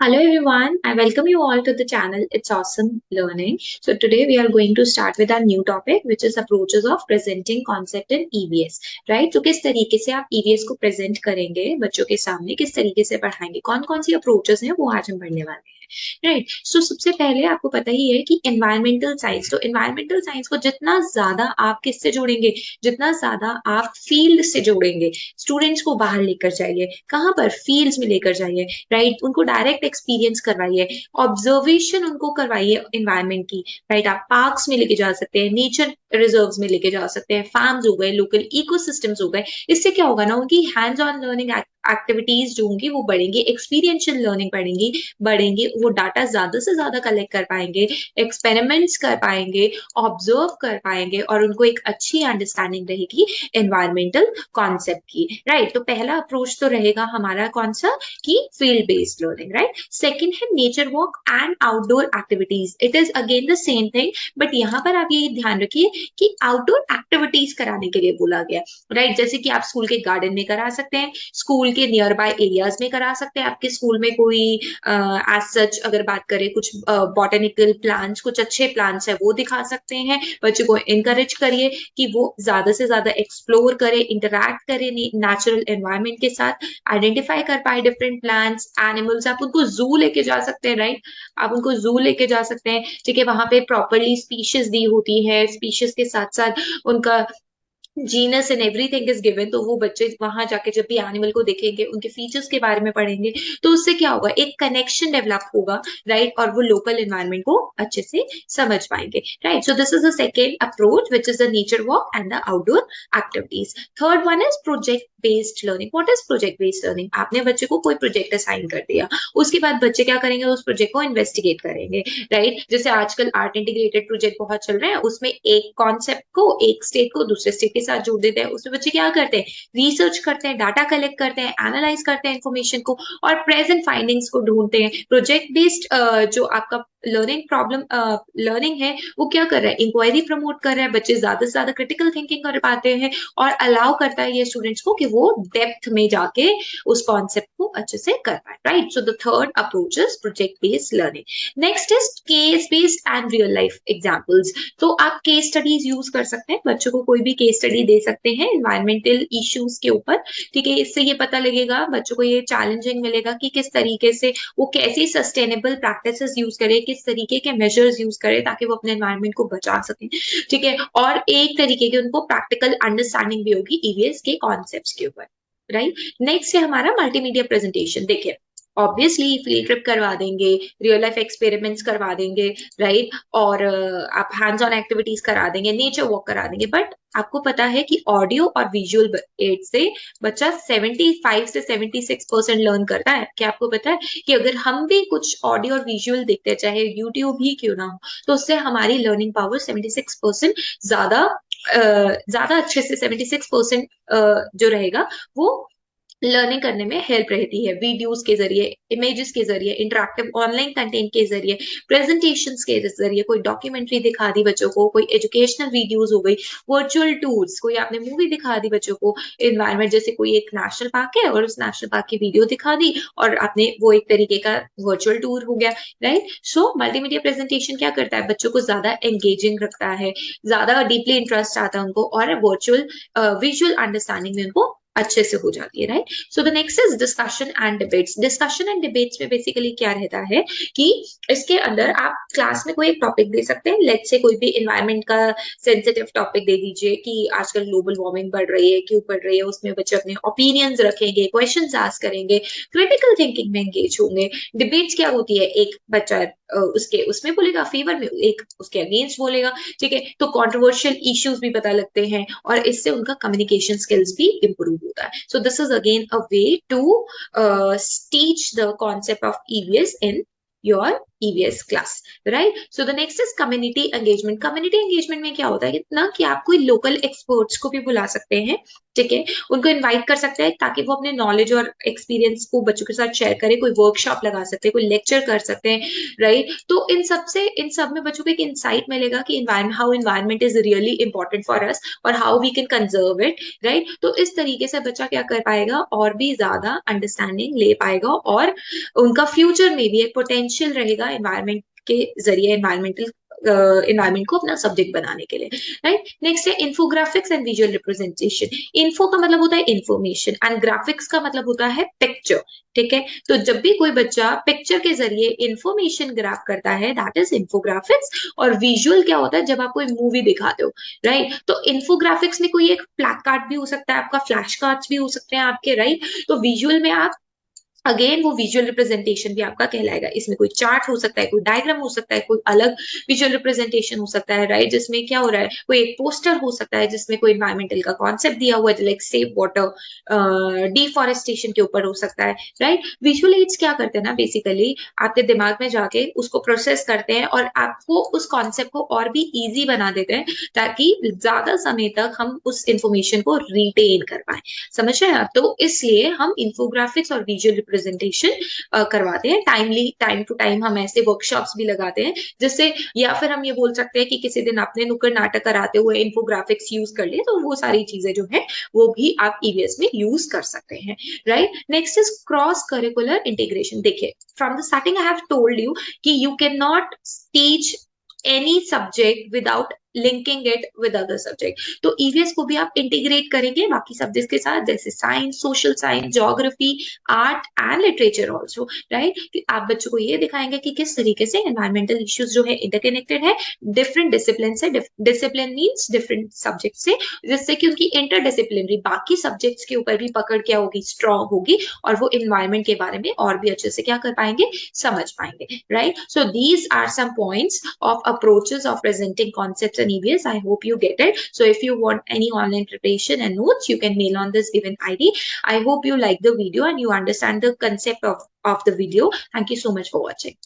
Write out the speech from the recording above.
Hello everyone, I welcome you all to the channel It's Awesome Learning. So today we are going to start with our new topic which is approaches of presenting concept in EVS, right? तो किस तरीके से आप EVS को present करेंगे बच्चों के सामने, किस तरीके से पढ़ाएंगे, कौन कौन सी अप्रोचेस हैं वो आज हम पढ़ने वाले हैं, राइट? सो सबसे पहले आपको पता ही है कि एनवायरमेंटल साइंस, तो एनवायरमेंटल साइंस को जितना ज्यादा आप किससे जोड़ेंगे, जितना ज्यादा आप फील्ड से जोड़ेंगे, स्टूडेंट्स को बाहर लेकर जाइए, कहाँ पर फील्ड्स में लेकर जाइए, राइट? उनको डायरेक्ट एक्सपीरियंस करवाइए, ऑब्जर्वेशन उनको करवाइए एनवायरमेंट की, राइट? आप पार्क्स में लेके जा सकते हैं, नेचर रिजर्व्स में लेके जा सकते हैं, फार्म्स हो गए, लोकल इकोसिस्टम्स हो गए। इससे क्या होगा ना, उनकी हैंड्स ऑन लर्निंग एक्टिविटीज जो होंगी वो बढ़ेंगी, एक्सपीरियंशियल लर्निंग बढ़ेंगी, वो डाटा ज्यादा से ज्यादा कलेक्ट कर पाएंगे, एक्सपेरिमेंट्स कर पाएंगे, ऑब्जर्व कर पाएंगे और उनको एक अच्छी अंडरस्टैंडिंग रहेगी एनवायरमेंटल कॉन्सेप्ट की, राइट? तो पहला अप्रोच तो रहेगा हमारा कौन सा, की field based learning, right? Second है nature walk and outdoor activities. It is again the same thing, but यहाँ पर आप ये ध्यान रखिए कि आउटडोर एक्टिविटीज कराने के लिए बोला गया, राइट? जैसे कि आप स्कूल के गार्डन में करा सकते हैं, स्कूल के नियर बाय एरियाज में करा सकते हैं, आपके स्कूल में कोई एज सच अगर बात करें कुछ बॉटेनिकल प्लांट्स, कुछ अच्छे प्लांट्स है वो दिखा सकते हैं, बच्चों को इनकरेज करिए कि वो ज्यादा से ज्यादा एक्सप्लोर करे, इंटरैक्ट करे नेचुरल एनवायरनमेंट के साथ, आइडेंटिफाई कर पाए डिफरेंट प्लांट्स, एनिमल्स। आप उनको जू लेके जा सकते हैं, राइट? आप उनको जू लेके जा सकते हैं, ठीक है? वहां पे प्रॉपरली स्पीशीज दी होती है, स्पीशीज के साथ साथ उनका genus and everything is given, तो वो बच्चे वहां जाके जब भी एनिमल को देखेंगे, उनके फीचर्स के बारे में पढ़ेंगे, तो उससे क्या होगा, एक कनेक्शन डेवलप होगा, राइट? और वो लोकल एनवायरनमेंट को अच्छे से समझ पाएंगे, right? So this is the second approach which is the nature walk and the outdoor activities. Third one is project based learning. What is project based learning? आपने बच्चे को कोई प्रोजेक्ट असाइन कर दिया, उसके बाद बच्चे क्या करेंगे, उस प्रोजेक्ट को इन्वेस्टिगेट करेंगे, राइट? जैसे आजकल आर्ट इंटीग्रेटेड प्रोजेक्ट बहुत चल रहे हैं, उसमें एक कॉन्सेप्ट को, एक स्टेट को दूसरे स्टेट के साथ जोड़ देते हैं, उसमें बच्चे क्या करते हैं, रिसर्च करते हैं, डाटा कलेक्ट करते हैं, एनालाइज करते हैं इन्फॉर्मेशन को और प्रेजेंट फाइंडिंग्स को ढूंढते हैं। प्रोजेक्ट बेस्ड जो आपका लर्निंग प्रॉब्लम लर्निंग है वो क्या कर रहा है, इंक्वायरी प्रमोट कर रहा है, बच्चे ज्यादा से ज्यादा क्रिटिकल थिंकिंग कर पाते हैं और अलाउ करता है ये स्टूडेंट्स को कि वो डेप्थ में जाके उस कॉन्सेप्ट को अच्छे से कर पाए, right? So the third approach is project based learning. Next is case based and real life examples. तो आप केस स्टडीज यूज कर सकते हैं, बच्चों को कोई भी केस स्टडी दे सकते हैं एनवायरमेंटल इश्यूज के ऊपर, ठीक है? इससे ये पता लगेगा बच्चों को, ये चैलेंजिंग मिलेगा कि किस तरीके से वो कैसी सस्टेनेबल प्रैक्टिसेस यूज करे, किस तरीके के मेजर्स यूज करे ताकि वो अपने एनवायरमेंट को बचा सकें, ठीक है? और एक तरीके की उनको प्रैक्टिकल अंडरस्टैंडिंग भी होगी ईवीएस के कॉन्सेप्ट्स के ऊपर, राइट? नेक्स्ट है हमारा मल्टीमीडिया प्रेजेंटेशन। देखिए, ऑब्वियसली फील्ड ट्रिप करवा देंगे, रियल लाइफ एक्सपेरिमेंट्स करवा देंगे, राइट? और आप हैंड्स ऑन एक्टिविटीज करा देंगे, नेचर वॉक करा देंगे, बट आपको पता है कि ऑडियो और विजुअल एड से बच्चा 75 से 76% लर्न करता है। क्या आपको पता है कि अगर हम भी कुछ ऑडियो और विजुअल देखते हैं, चाहे यूट्यूब ही क्यों ना हो, तो उससे हमारी लर्निंग पावर 76% ज्यादा ज्यादा अच्छे से 76% जो रहेगा वो लर्निंग करने में हेल्प रहती है, वीडियोस के जरिए, इमेजेस के जरिए, इंटरेक्टिव ऑनलाइन कंटेंट के जरिए, प्रेजेंटेशंस के जरिए, कोई डॉक्यूमेंट्री दिखा दी बच्चों को, कोई एजुकेशनल वीडियोस हो गई, वर्चुअल टूर्स, कोई आपने मूवी दिखा दी बच्चों को, एनवायरमेंट जैसे कोई एक नेशनल पार्क है और उस नेशनल पार्क की वीडियो दिखा दी और आपने वो एक तरीके का वर्चुअल टूर हो गया, राइट? सो मल्टीमीडिया प्रेजेंटेशन क्या करता है, बच्चों को ज्यादा एंगेजिंग रखता है, ज्यादा डीपली इंटरेस्ट आता है उनको और वर्चुअल विजुअल अंडरस्टैंडिंग में उनको अच्छे से हो जाती है, right? So the next is discussion and debates. Discussion and debates में बेसिकली क्या रहता है कि इसके अंदर आप क्लास में कोई एक टॉपिक दे सकते हैं, लेट्स से कोई भी एनवायरमेंट का सेंसिटिव टॉपिक दे दीजिए कि आजकल ग्लोबल वार्मिंग बढ़ रही है, क्यों बढ़ रही है, उसमें बच्चे अपने ओपिनियंस रखेंगे, क्वेश्चंस आस्क करेंगे, क्रिटिकल थिंकिंग में एंगेज होंगे। डिबेट्स क्या होती है, एक बच्चा उसके उसमें बोलेगा फेवर में, एक उसके अगेंस्ट बोलेगा, ठीक है? तो कंट्रोवर्शियल इश्यूज भी पता लगते हैं और इससे उनका कम्युनिकेशन स्किल्स भी इंप्रूव होता है। So this is again a way to teach the concept of EVS in your EVS class, right? So the next is community engagement. Community engagement में क्या होता है ना कि आप कोई लोकल एक्सपर्ट्स को भी बुला सकते हैं, ठीक है, उनको इनवाइट कर सकते हैं ताकि वो अपने नॉलेज और एक्सपीरियंस को बच्चों के साथ शेयर करें, कोई वर्कशॉप लगा सकते हैं, कोई लेक्चर कर सकते हैं, राइट? तो इन सब में बच्चों को एक इंसाइट मिलेगा कि how environment is really important for us और how we can conserve it, right? तो इस तरीके से बच्चा क्या कर पाएगा, और भी ज्यादा अंडरस्टैंडिंग ले पाएगा और उनका फ्यूचर में भी एक पोटेंशियल रहेगा एनवायरमेंट के जरिए एनवायरमेंट को अपना सब्जेक्ट बनाने के लिए, राइट? नेक्स्ट है infographics and visual representation. Info का मतलब होता है इन्फॉर्मेशन एंड ग्राफिक्स का मतलब होता है पिक्चर, ठीक है? तो जब भी कोई बच्चा पिक्चर के जरिए इंफॉर्मेशन ग्राफ करता है दैट इज इन्फोग्राफिक्स। और विजुअल क्या होता है, जब आप कोई मूवी दिखाते हो, राइट? तो इन्फोग्राफिक्स में कोई एक प्लैक कार्ड भी हो सकता है आपका, फ्लैश कार्ड्स भी हो सकते हैं आपके, राइट? तो विजुअल में आप अगेन वो विजुअल रिप्रेजेंटेशन भी आपका कहलाएगा। इसमें कोई चार्ट हो सकता है, कोई डायग्राम हो सकता है, कोई अलग विजुअल रिप्रेजेंटेशन हो सकता है, राइट? जिसमें क्या हो रहा है, कोई एक पोस्टर हो सकता है जिसमें कोई एनवायरमेंटल का कॉन्सेप्ट दिया हुआ है, लाइक सेव वाटर, डिफॉरेस्टेशन के ऊपर हो सकता है, राइट? विजुअल एड्स क्या करते हैं ना, बेसिकली आपके दिमाग में जाके उसको प्रोसेस करते हैं और आपको उस कॉन्सेप्ट को और भी ईजी बना देते हैं ताकि ज्यादा समय तक हम उस इंफॉर्मेशन को रिटेन कर पाए। समझ रहे हैं आप? तो इसलिए हम इंफोग्राफिक्स और विजुअल रिप्रेजेंटेशन करवाते हैं। टाइम टू टाइम हम ऐसे वर्कशॉप्स भी लगाते हैं जिससे, या फिर हम ये बोल सकते हैं कि किसी दिन आपने नुक्कड़ नाटक कराते हुए इंफोग्राफिक्स यूज कर लिए, तो वो सारी चीजें जो है वो भी आप ईवीएस में यूज कर सकते हैं, right? Next is cross curricular integration. देखिए, from the starting I have told you कि you can not teach any subject without linking it with other subject. तो ईवीएस को भी आप इंटीग्रेट करेंगे बाकी सब्जेक्ट्स के साथ, जैसे science, social science, geography, art and literature also, right? कि आप बच्चों को ये दिखाएंगे कि किस तरीके से एनवायरमेंटल इश्यूज जो है इंटरकनेक्टेड है डिफरेंट डिसिप्लिन से। डिसिप्लिन मीन्स डिफरेंट सब्जेक्ट से, जिससे कि उनकी इंटरडिसिप्लिनरी बाकी सब्जेक्ट्स के ऊपर भी पकड़ क्या होगी, स्ट्रॉन्ग होगी, और वो इन्वायरमेंट के बारे में और भी अच्छे से क्या कर पाएंगे, समझ पाएंगे, right? So these are some points of approaches of presenting concepts and EVS. I hope you get it. So if you want any online preparation and notes, you can mail on this given ID. I hope you like the video and you understand the concept of the video. Thank you so much for watching.